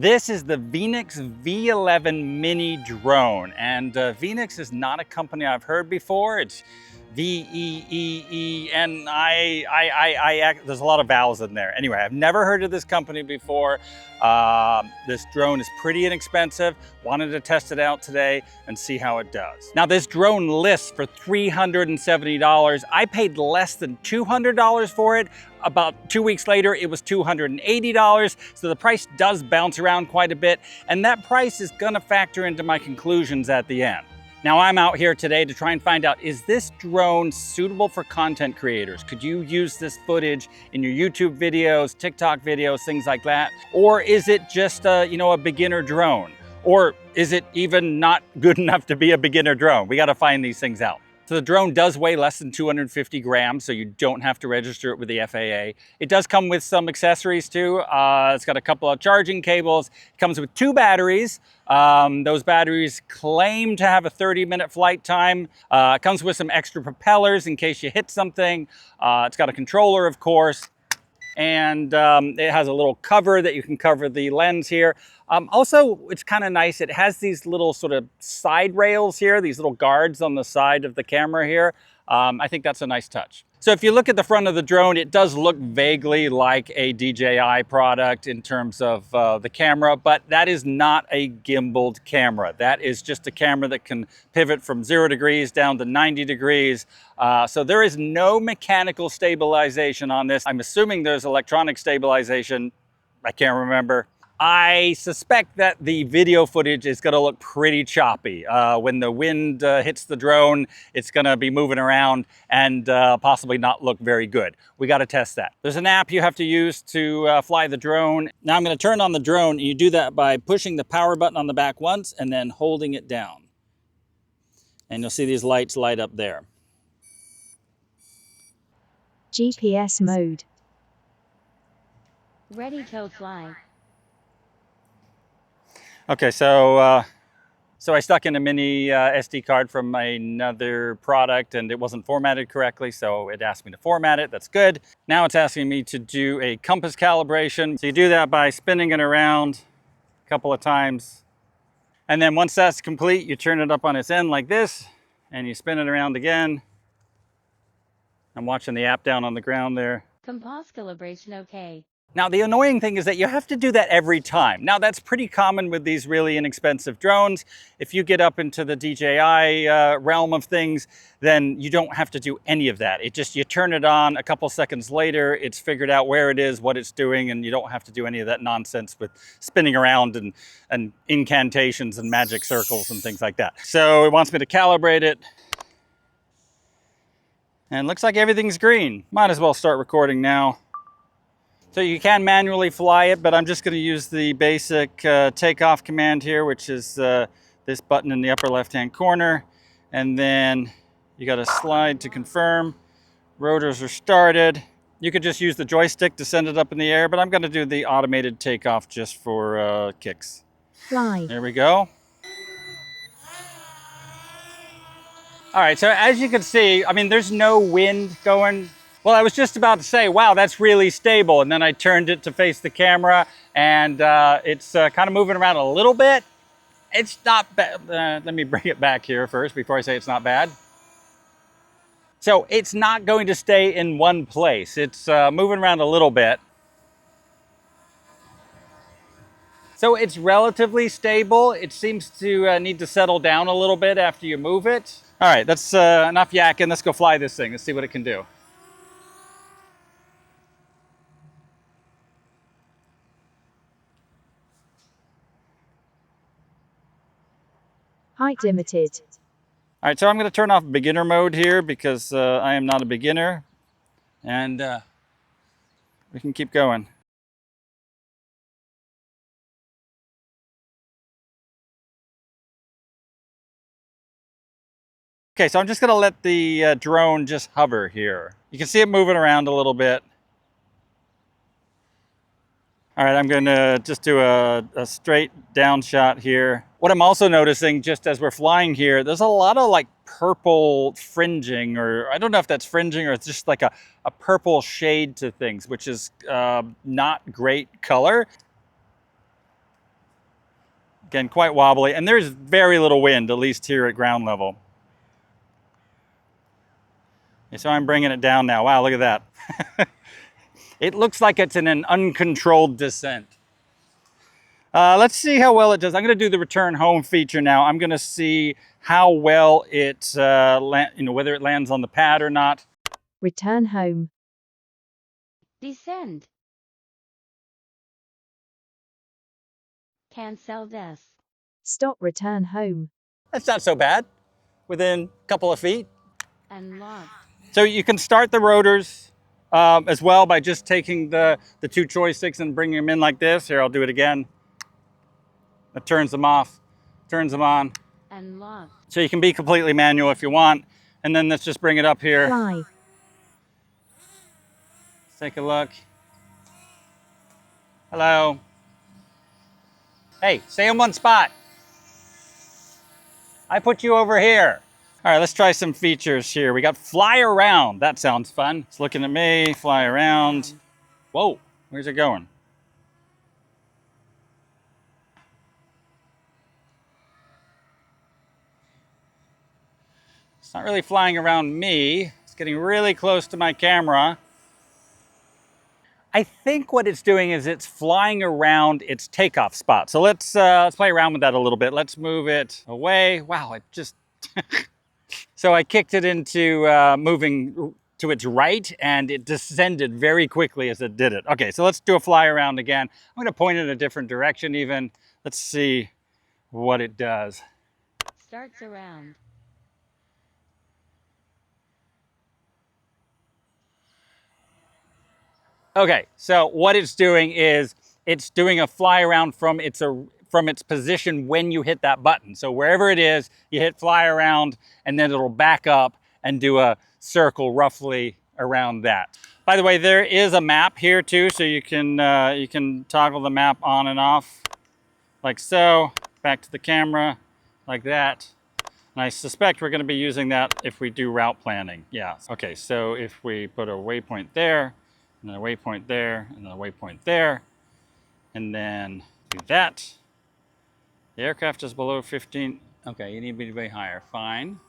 This is the Veeniix V11Mini drone, and Veeniix is not a company I've heard before. It's V-E-E-E-N-I. There's a lot of vowels in there. Anyway, I've never heard of this company before. This drone is pretty inexpensive. Wanted to test it out today and see how it does. Now, this drone lists for $370. I paid less than $200 for it. About 2 weeks later, it was $280. So the price does bounce around quite a bit. And that price is gonna factor into my conclusions at the end. Now, I'm out here today to try and find out, is this drone suitable for content creators? Could you use this footage in your YouTube videos, TikTok videos, things like that? Or is it just a beginner drone? Or is it even not good enough to be a beginner drone? We gotta find these things out. So the drone does weigh less than 250 grams, so you don't have to register it with the FAA. It does come with some accessories too. It's got a couple of charging cables. It comes with 2 batteries. Those batteries claim to have a 30-minute flight time. It comes with some extra propellers in case you hit something. It's got a controller, of course. And it has a little cover that you can cover the lens here. Also, it's kind of nice. It has these little sort of side rails here, these little guards on the side of the camera here. I think that's a nice touch. So if you look at the front of the drone, it does look vaguely like a DJI product in terms of the camera, but that is not a gimbaled camera. That is just a camera that can pivot from 0 degrees down to 90 degrees. So there is no mechanical stabilization on this. I'm assuming there's electronic stabilization. I can't remember. I suspect that the video footage is going to look pretty choppy. When the wind hits the drone, it's going to be moving around and possibly not look very good. We got to test that. There's an app you have to use to fly the drone. Now I'm going to turn on the drone, and you do that by pushing the power button on the back once and then holding it down. And you'll see these lights light up there. GPS mode. Ready to fly. Okay, so I stuck in a mini SD card from another product and it wasn't formatted correctly, so it asked me to format it. That's good. Now it's asking me to do a compass calibration. So you do that by spinning it around a couple of times. And then once that's complete, you turn it up on its end like this and you spin it around again. I'm watching the app down on the ground there. Compass calibration okay. Now, the annoying thing is that you have to do that every time. Now, that's pretty common with these really inexpensive drones. If you get up into the DJI realm of things, then you don't have to do any of that. You turn it on, a couple seconds later, it's figured out where it is, what it's doing, and you don't have to do any of that nonsense with spinning around and incantations and magic circles and things like that. So it wants me to calibrate it. And it looks like everything's green. Might as well start recording now. So you can manually fly it, but I'm just going to use the basic takeoff command here, which is this button in the upper left-hand corner. And then you got to slide to confirm. Rotors are started. You could just use the joystick to send it up in the air, but I'm going to do the automated takeoff just for kicks. Fly. There we go. All right, so as you can see, I mean, there's no wind going. Well, I was just about to say, wow, that's really stable. And then I turned it to face the camera and it's kind of moving around a little bit. It's not bad. Let me bring it back here first before I say it's not bad. So it's not going to stay in one place. It's moving around a little bit. So it's relatively stable. It seems to need to settle down a little bit after you move it. All right, that's enough yakking. Let's go fly this thing. Let's see what it can do. Height limited. All right, so I'm going to turn off beginner mode here because I am not a beginner, and we can keep going. Okay, so I'm just going to let the drone just hover here. You can see it moving around a little bit. All right, I'm going to just do a straight down shot here. What I'm also noticing, just as we're flying here, there's a lot of like purple fringing, or I don't know if that's fringing or it's just like a purple shade to things, which is not great color. Again, quite wobbly, and there's very little wind, at least here at ground level. Okay, so I'm bringing it down now. Wow, look at that. It looks like it's in an uncontrolled descent. Let's see how well it does. I'm going to do the return home feature now. I'm going to see how well it, whether it lands on the pad or not. Return home. Descend. Cancel this. Stop return home. That's not so bad, within a couple of feet. Unlocked. So you can start the rotors as well by just taking the two joysticks and bringing them in like this. Here, I'll do it again. That turns them off, turns them on. Unlocked. So you can be completely manual if you want. And then let's just bring it up here. Fly. Let's take a look. Hello. Hey, stay in one spot. I put you over here. All right, let's try some features here. We got fly around. That sounds fun. It's looking at me, fly around. Whoa, where's it going? It's not really flying around me. It's getting really close to my camera. I think what it's doing is it's flying around its takeoff spot. So let's play around with that a little bit. Let's move it away. Wow, it just... So I kicked it into moving to its right, and it descended very quickly as it did it. Okay, so let's do a fly around again. I'm gonna point it in a different direction even. Let's see what it does. Starts around. Okay, so what it's doing is it's doing a fly around from its position when you hit that button. So wherever it is, you hit fly around, and then it'll back up and do a circle roughly around that. By the way, there is a map here too, so you can toggle the map on and off like so. Back to the camera like that. And I suspect we're going to be using that if we do route planning. Yeah. Okay, so if we put a waypoint there, and then a waypoint there, and then a waypoint there, and then do that. The aircraft is below 15. Okay, you need me to be higher. Fine.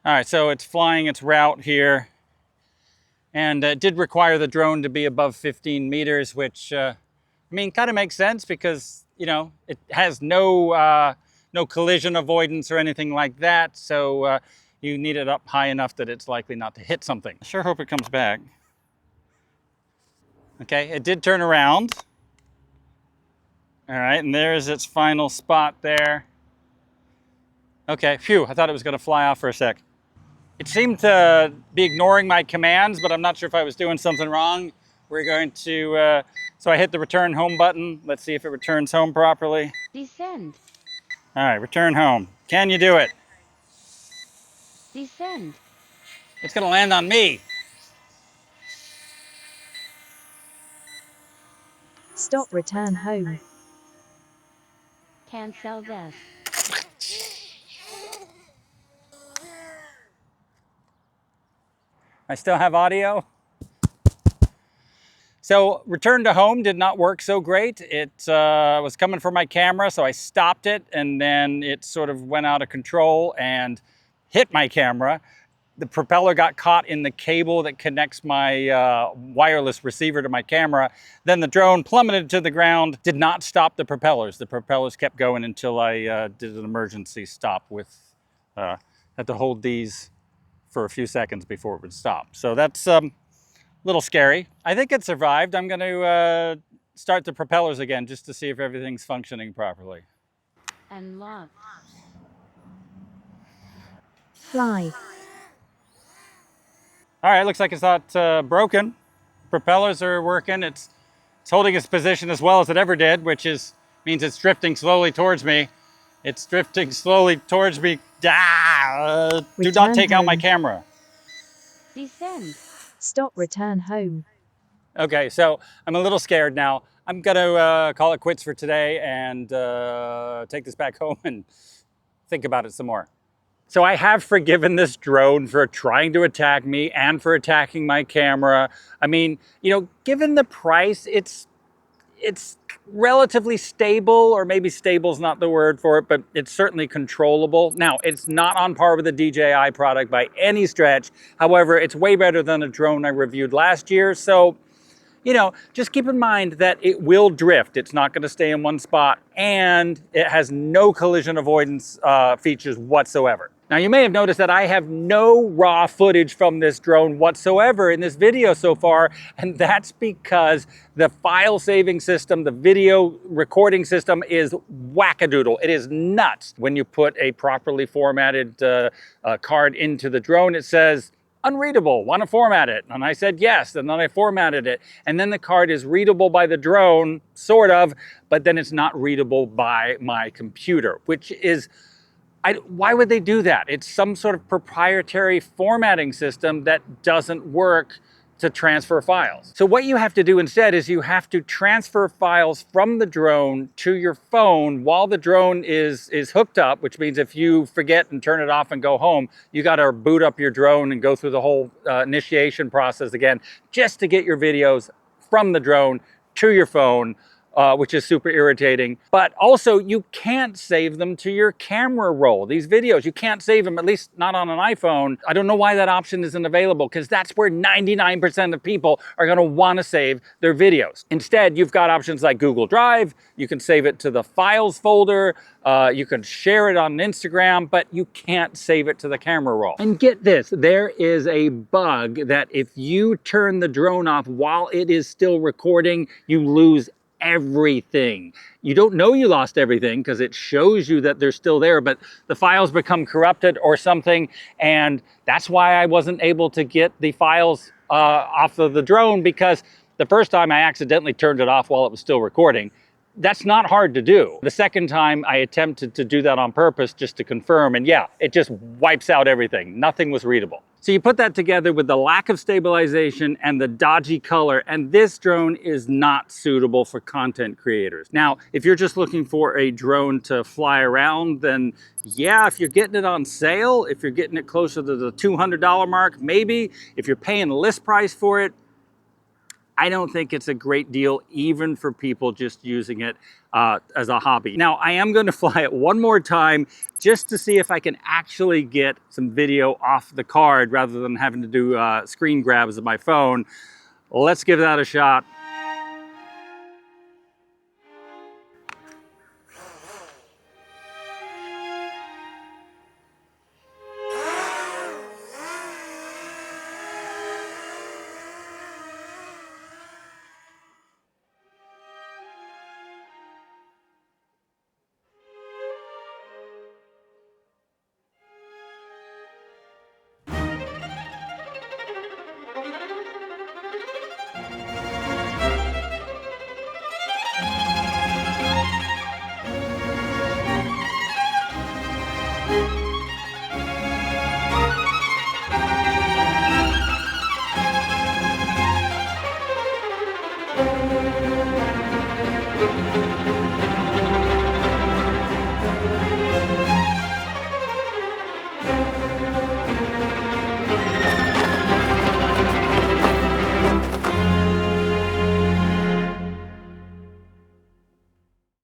All right, so it's flying its route here. And it did require the drone to be above 15 meters, which, I mean, kind of makes sense because, you know, it has no collision avoidance or anything like that. So you need it up high enough that it's likely not to hit something. I sure hope it comes back. Okay, it did turn around. All right, and there's its final spot there. Okay, phew, I thought it was gonna fly off for a sec. It seemed to be ignoring my commands, but I'm not sure if I was doing something wrong. We're going to, so I hit the return home button. Let's see if it returns home properly. Descend. All right, return home. Can you do it? Descend. It's gonna land on me. Stop return home. Cancel this. I still have audio. So return to home did not work so great. It was coming from my camera, so I stopped it, and then it sort of went out of control and hit my camera. The propeller got caught in the cable that connects my wireless receiver to my camera. Then the drone plummeted to the ground, did not stop the propellers. The propellers kept going until I did an emergency stop with, had to hold these for a few seconds before it would stop. So that's a little scary. I think it survived. I'm gonna start the propellers again just to see if everything's functioning properly. Unlocked. Fly. All right, looks like it's not broken. Propellers are working. It's holding its position as well as it ever did, which means it's drifting slowly towards me. It's drifting slowly towards me. Do not take out my camera. Descend. Stop return home. Okay, so I'm a little scared now. I'm gonna call it quits for today and take this back home and think about it some more. So I have forgiven this drone for trying to attack me and for attacking my camera. I mean, you know, given the price, it's it's relatively stable, or maybe stable is not the word for it, but it's certainly controllable. Now, it's not on par with the DJI product by any stretch. However, it's way better than a drone I reviewed last year. So, you know, just keep in mind that it will drift. It's not going to stay in one spot, and it has no collision avoidance features whatsoever. Now, you may have noticed that I have no raw footage from this drone whatsoever in this video so far, and that's because the file saving system, the video recording system is wackadoodle. It is nuts. When you put a properly formatted card into the drone, it says, unreadable, want to format it? And I said yes, and then I formatted it. And then the card is readable by the drone, sort of, but then it's not readable by my computer, which is, why would they do that? It's some sort of proprietary formatting system that doesn't work to transfer files. So what you have to do instead is you have to transfer files from the drone to your phone while the drone is hooked up, which means if you forget and turn it off and go home, you got to boot up your drone and go through the whole initiation process again, just to get your videos from the drone to your phone, which is super irritating. But also, you can't save them to your camera roll. These videos, you can't save them, at least not on an iPhone. I don't know why that option isn't available, because that's where 99% of people are gonna wanna save their videos. Instead, you've got options like Google Drive. You can save it to the files folder. You can share it on Instagram, but you can't save it to the camera roll. And get this, there is a bug that if you turn the drone off while it is still recording, you lose everything. You don't know you lost everything because it shows you that they're still there, but the files become corrupted or something, and that's why I wasn't able to get the files off of the drone, because the first time I accidentally turned it off while it was still recording. That's not hard to do. The second time I attempted to do that on purpose just to confirm, and yeah, it just wipes out everything. Nothing was readable. So you put that together with the lack of stabilization and the dodgy color, and this drone is not suitable for content creators. Now, if you're just looking for a drone to fly around, then yeah, if you're getting it on sale, if you're getting it closer to the $200 mark, maybe. If you're paying list price for it, I don't think it's a great deal, even for people just using it as a hobby. Now, I am going to fly it one more time just to see if I can actually get some video off the card rather than having to do screen grabs of my phone. Let's give that a shot.